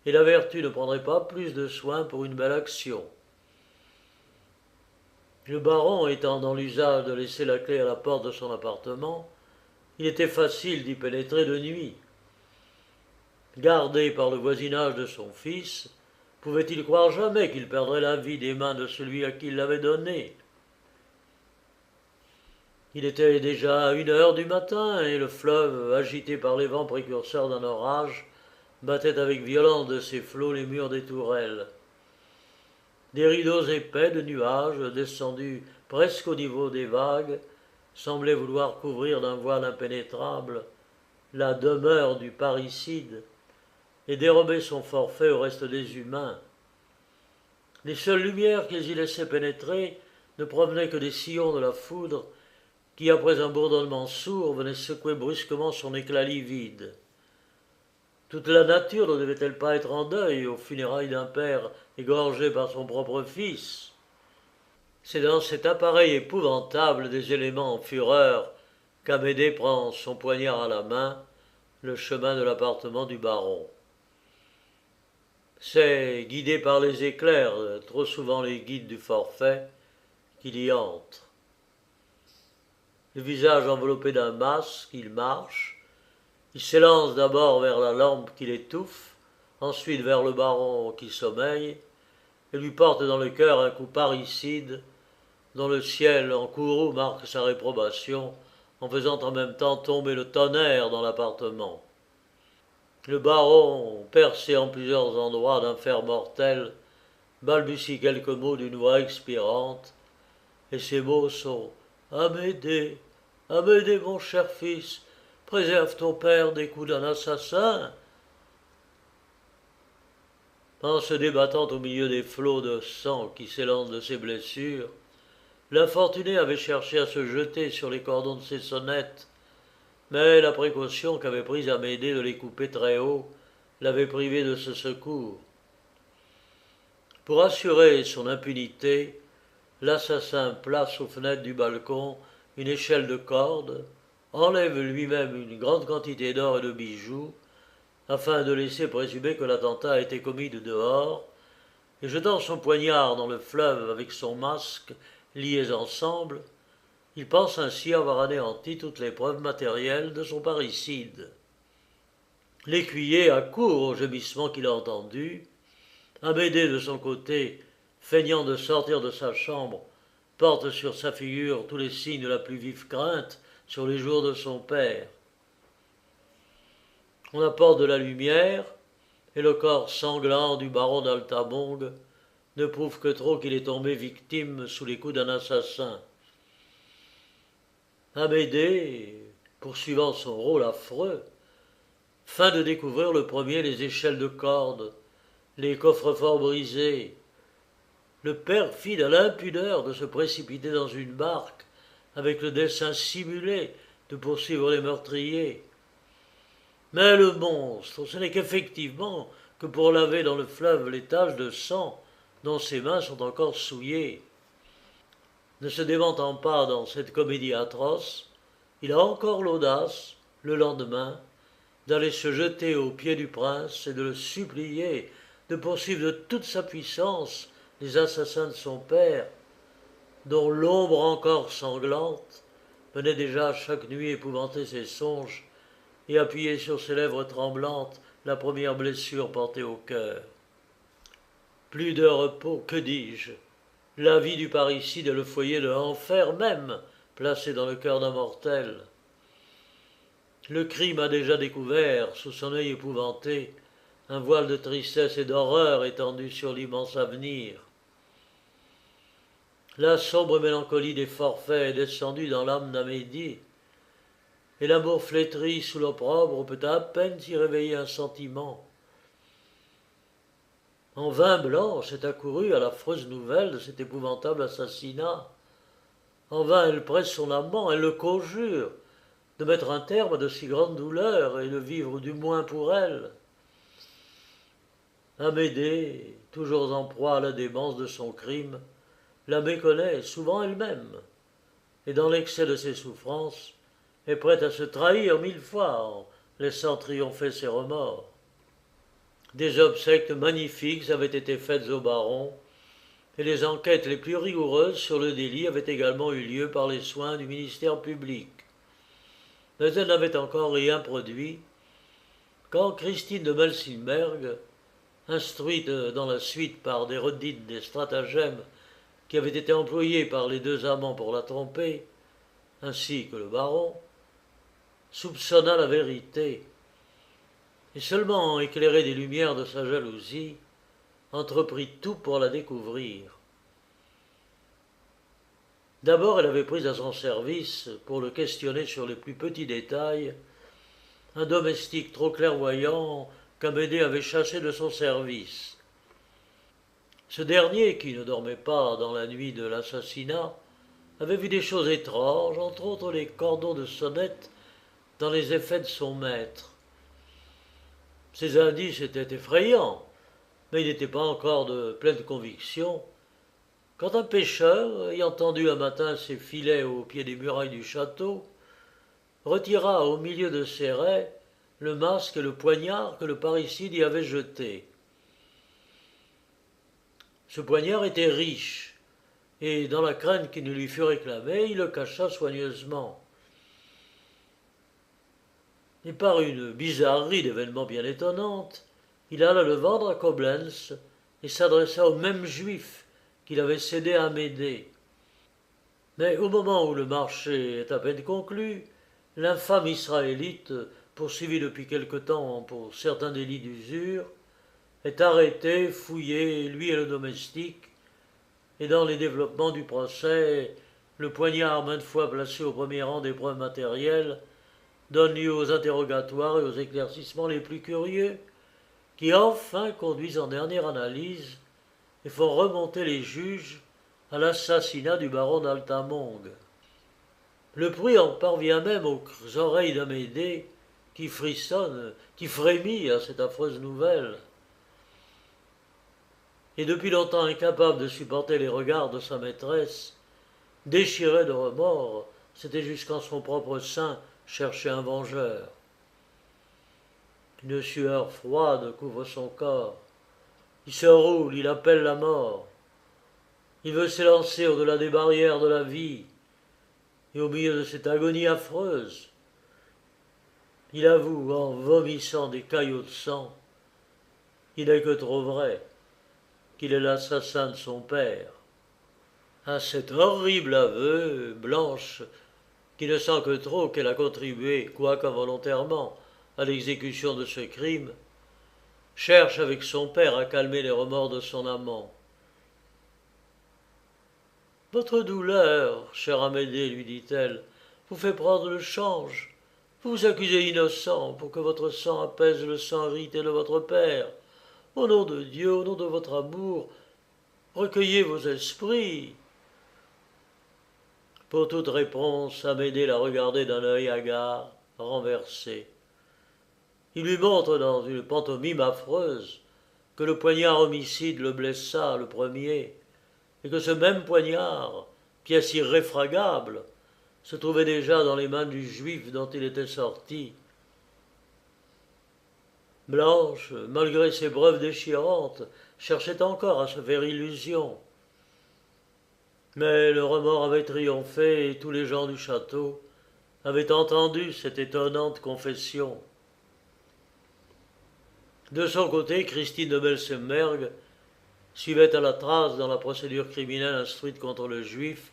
et la vertu ne prendrait pas plus de soin pour une belle action. Le baron étant dans l'usage de laisser la clé à la porte de son appartement, il était facile d'y pénétrer de nuit. Gardé par le voisinage de son fils, pouvait-il croire jamais qu'il perdrait la vie des mains de celui à qui il l'avait donnée? Il était déjà 1 heure du matin et le fleuve, agité par les vents précurseurs d'un orage, battait avec violence de ses flots les murs des tourelles. Des rideaux épais de nuages, descendus presque au niveau des vagues, semblaient vouloir couvrir d'un voile impénétrable la demeure du parricide et dérober son forfait au reste des humains. Les seules lumières qu'ils y laissaient pénétrer ne provenaient que des sillons de la foudre qui, après un bourdonnement sourd, venait secouer brusquement son éclat livide. Toute la nature ne devait-elle pas être en deuil aux funérailles d'un père égorgé par son propre fils? C'est dans cet appareil épouvantable des éléments en fureur qu'Amédée prend son poignard à la main le chemin de l'appartement du baron. C'est, guidé par les éclairs, trop souvent les guides du forfait, qu'il y entre. Le visage enveloppé d'un masque, il marche. Il s'élance d'abord vers la lampe qui l'étouffe, ensuite vers le baron qui sommeille, et lui porte dans le cœur un coup parricide dont le ciel en courroux marque sa réprobation en faisant en même temps tomber le tonnerre dans l'appartement. Le baron, percé en plusieurs endroits d'un fer mortel, balbutie quelques mots d'une voix expirante, et ces mots sont « Amédée, Amédée, mon cher fils, préserve ton père des coups d'un assassin !» En se débattant au milieu des flots de sang qui s'élancent de ses blessures, l'infortuné avait cherché à se jeter sur les cordons de ses sonnettes, mais la précaution qu'avait prise Amédée de les couper très haut l'avait privé de ce secours. Pour assurer son impunité, l'assassin place aux fenêtres du balcon une échelle de corde, enlève lui-même une grande quantité d'or et de bijoux, afin de laisser présumer que l'attentat a été commis de dehors, et jetant son poignard dans le fleuve avec son masque liés ensemble, il pense ainsi avoir anéanti toutes les preuves matérielles de son parricide. L'écuyer accourt au gémissement qu'il a entendu. Amédée, de son côté, feignant de sortir de sa chambre, porte sur sa figure tous les signes de la plus vive crainte sur les jours de son père. On apporte de la lumière, et le corps sanglant du baron d'Altamont ne prouve que trop qu'il est tombé victime sous les coups d'un assassin. Amédée, poursuivant son rôle affreux, feint de découvrir le premier les échelles de corde, les coffres-forts brisés. Le perfide a l'impudeur de se précipiter dans une barque avec le dessein simulé de poursuivre les meurtriers. Mais le monstre, ce n'est qu'effectivement que pour laver dans le fleuve les taches de sang dont ses mains sont encore souillées. Ne se démentant pas dans cette comédie atroce, il a encore l'audace, le lendemain, d'aller se jeter aux pieds du prince et de le supplier de poursuivre de toute sa puissance les assassins de son père, dont l'ombre encore sanglante venait déjà chaque nuit épouvanter ses songes et appuyer sur ses lèvres tremblantes la première blessure portée au cœur. Plus de repos, que dis-je? La vie du parricide est le foyer de l'enfer même, placé dans le cœur d'un mortel. Le crime a déjà découvert, sous son œil épouvanté, un voile de tristesse et d'horreur étendu sur l'immense avenir. La sombre mélancolie des forfaits est descendue dans l'âme d'Amédée, et l'amour flétri sous l'opprobre peut à peine s'y réveiller un sentiment. En vin blanc s'est accourue à l'affreuse nouvelle de cet épouvantable assassinat. En vain elle presse son amant, elle le conjure de mettre un terme à de si grandes douleurs et de vivre du moins pour elle. Amédée, toujours en proie à la démence de son crime, la méconnaît souvent elle-même, et dans l'excès de ses souffrances, est prête à se trahir 1000 fois en laissant triompher ses remords. Des obsèques magnifiques avaient été faites au baron, et les enquêtes les plus rigoureuses sur le délit avaient également eu lieu par les soins du ministère public. Mais elles n'avaient encore rien produit quand Christine de Melsenberg, instruite dans la suite par des redites des stratagèmes qui avaient été employés par les deux amants pour la tromper, ainsi que le baron, soupçonna la vérité, et seulement éclairé des lumières de sa jalousie, entreprit tout pour la découvrir. D'abord, elle avait pris à son service, pour le questionner sur les plus petits détails, un domestique trop clairvoyant qu'Amédée avait chassé de son service. Ce dernier, qui ne dormait pas dans la nuit de l'assassinat, avait vu des choses étranges, entre autres les cordons de sonnette dans les effets de son maître. Ces indices étaient effrayants, mais il n'était pas encore de pleine conviction, quand un pêcheur, ayant tendu un matin ses filets au pied des murailles du château, retira au milieu de ses raies le masque et le poignard que le parricide y avait jetés. Ce poignard était riche, et dans la crainte qu'il ne lui fût réclamé, il le cacha soigneusement. Et par une bizarrerie d'événements bien étonnante, il alla le vendre à Coblentz et s'adressa au même juif qu'il avait cédé à Amédée. Mais au moment où le marché est à peine conclu, l'infâme israélite, poursuivi depuis quelque temps pour certains délits d'usure, est arrêté, fouillé, lui et le domestique, et dans les développements du procès, le poignard maintes fois placé au premier rang des preuves matérielles donne lieu aux interrogatoires et aux éclaircissements les plus curieux, qui enfin conduisent en dernière analyse et font remonter les juges à l'assassinat du baron d'Altamont. Le bruit en parvient même aux oreilles d'Amédée, qui frissonne, qui frémit à cette affreuse nouvelle. Et depuis longtemps incapable de supporter les regards de sa maîtresse, déchiré de remords, c'était jusqu'en son propre sein chercher un vengeur. Une sueur froide couvre son corps. Il se roule, il appelle la mort. Il veut s'élancer au-delà des barrières de la vie, et au milieu de cette agonie affreuse, il avoue, en vomissant des caillots de sang, qu'il n'est que trop vrai, qu'il est l'assassin de son père. À cet horrible aveu, Blanche, qui ne sent que trop qu'elle a contribué, quoique involontairement, à l'exécution de ce crime, cherche avec son père à calmer les remords de son amant. « Votre douleur, cher Amédée, lui dit-elle, vous fait prendre le change. Vous vous accusez innocent pour que votre sang apaise le sang irrité de votre père. Au nom de Dieu, au nom de votre amour, recueillez vos esprits. » Pour toute réponse, Amédée la regardait d'un œil hagard, renversé. Il lui montre dans une pantomime affreuse que le poignard homicide le blessa le premier, et que ce même poignard, pièce irréfragable, se trouvait déjà dans les mains du juif dont il était sorti. Blanche, malgré ses preuves déchirantes, cherchait encore à se faire illusion. Mais le remords avait triomphé et tous les gens du château avaient entendu cette étonnante confession. De son côté, Christine de Melsenberg suivait à la trace dans la procédure criminelle instruite contre le juif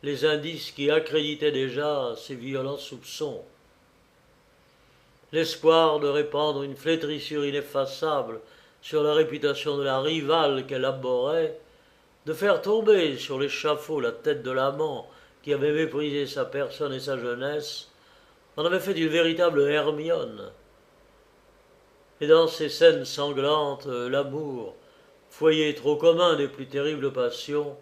les indices qui accréditaient déjà ses violents soupçons. L'espoir de répandre une flétrissure ineffaçable sur la réputation de la rivale qu'elle abhorrait, de faire tomber sur l'échafaud la tête de l'amant qui avait méprisé sa personne et sa jeunesse, en avait fait une véritable Hermione. Et dans ces scènes sanglantes, l'amour, foyer trop commun des plus terribles passions,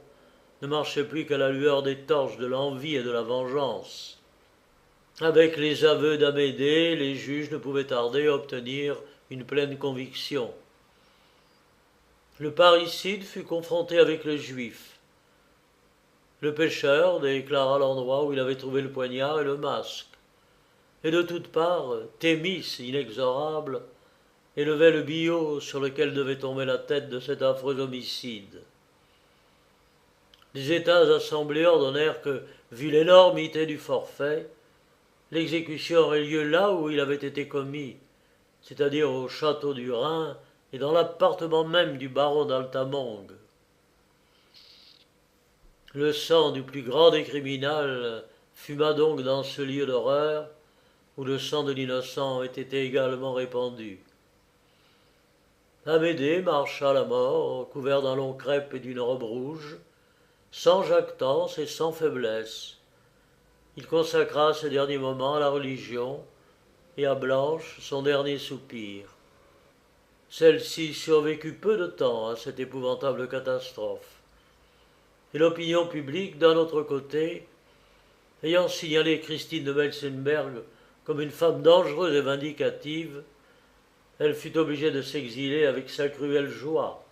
ne marchait plus qu'à la lueur des torches de l'envie et de la vengeance. Avec les aveux d'Amédée, les juges ne pouvaient tarder à obtenir une pleine conviction. Le parricide fut confronté avec le juif. Le pêcheur déclara l'endroit où il avait trouvé le poignard et le masque. Et de toutes parts, Thémis, inexorable, élevait le billot sur lequel devait tomber la tête de cet affreux homicide. des États assemblés ordonnèrent que, vu l'énormité du forfait, l'exécution aurait lieu là où il avait été commis, c'est-à-dire au château du Rhin et dans l'appartement même du baron d'Altamont. Le sang du plus grand des criminels fuma donc dans ce lieu d'horreur, où le sang de l'innocent était également répandu. Amédée marcha à la mort, couvert d'un long crêpe et d'une robe rouge, sans jactance et sans faiblesse. Il consacra ses derniers moments à la religion et à Blanche son dernier soupir. Celle-ci survécut peu de temps à cette épouvantable catastrophe. Et l'opinion publique, d'un autre côté, ayant signalé Christine de Melsenberg comme une femme dangereuse et vindicative, elle fut obligée de s'exiler avec sa cruelle joie.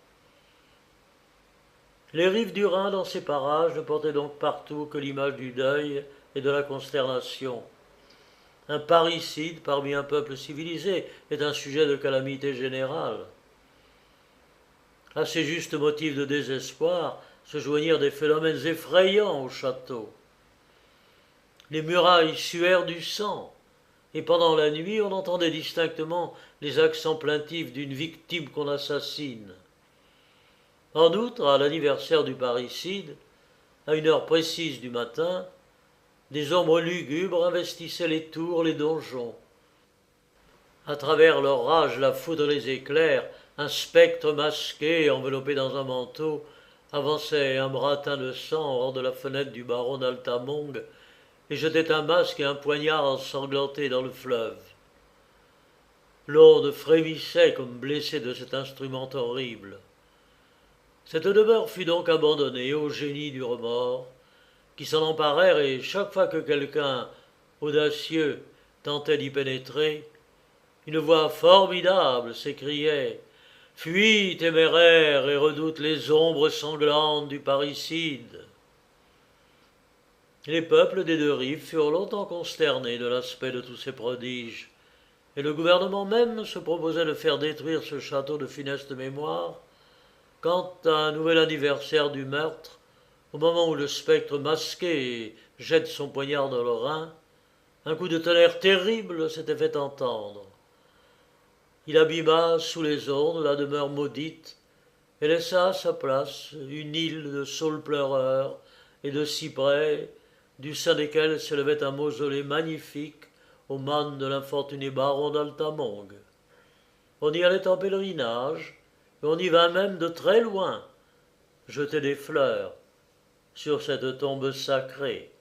Les rives du Rhin dans ces parages ne portaient donc partout que l'image du deuil et de la consternation. Un parricide parmi un peuple civilisé est un sujet de calamité générale. À ces justes motifs de désespoir se joignirent des phénomènes effrayants au château. Les murailles suèrent du sang, et pendant la nuit on entendait distinctement les accents plaintifs d'une victime qu'on assassine. En outre, à l'anniversaire du parricide, à une heure précise du matin, des ombres lugubres investissaient les tours, les donjons. À travers leur rage, la foudre les éclairs, un spectre masqué, enveloppé dans un manteau, avançait un bras teint de sang hors de la fenêtre du baron d'Altamont et jetait un masque et un poignard ensanglantés dans le fleuve. L'onde frémissait comme blessée de cet instrument horrible. Cette demeure fut donc abandonnée au génie du remords, qui s'en emparèrent et chaque fois que quelqu'un, audacieux, tentait d'y pénétrer, une voix formidable s'écriait « Fuis, téméraire, et redoute les ombres sanglantes du parricide !» Les peuples des deux rives furent longtemps consternés de l'aspect de tous ces prodiges, et le gouvernement même se proposait de faire détruire ce château de funeste mémoire, quand, à un nouvel anniversaire du meurtre, au moment où le spectre masqué jette son poignard dans le Rhin, un coup de tonnerre terrible s'était fait entendre. Il abîma sous les ondes la demeure maudite et laissa à sa place une île de saules pleureurs et de cyprès, du sein desquels s'élevait un mausolée magnifique au mâne de l'infortuné baron d'Altamont. On y allait en pèlerinage, et on y vint même de très loin jeter des fleurs sur cette tombe sacrée.